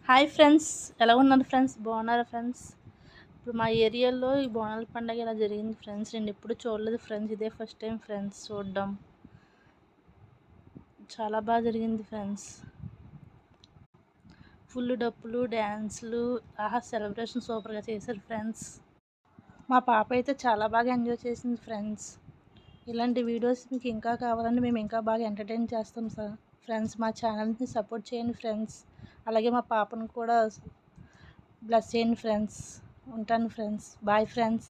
Hi friends, ఎలా ఉన్నారు friends? బాగున్నారా ఫ్రెండ్స్? ఇప్పుడు మా ఏరియాలో ఈ బోనాల పండుగ ఇలా జరిగింది ఫ్రెండ్స్. నేను ఎప్పుడు చూడలేదు ఫ్రెండ్స్, ఇదే ఫస్ట్ టైం ఫ్రెండ్స్ చూడడం. చాలా బాగా జరిగింది ఫ్రెండ్స్. ఫుల్ డప్పులు, డ్యాన్సులు, సెలబ్రేషన్ సూపర్గా చేశారు ఫ్రెండ్స్. మా పాప అయితే చాలా బాగా ఎంజాయ్ చేసింది ఫ్రెండ్స్. ఇలాంటి వీడియోస్ మీకు ఇంకా కావాలంటే మేము ఇంకా బాగా ఎంటర్టైన్ చేస్తాం సార్ ఫ్రెండ్స్. మా ఛానల్ని సపోర్ట్ చేయండి ఫ్రెండ్స్. అలాగే మా పాపను కూడా బ్లెస్ చేయండి ఫ్రెండ్స్. ఉంటాను ఫ్రెండ్స్. Bye friends.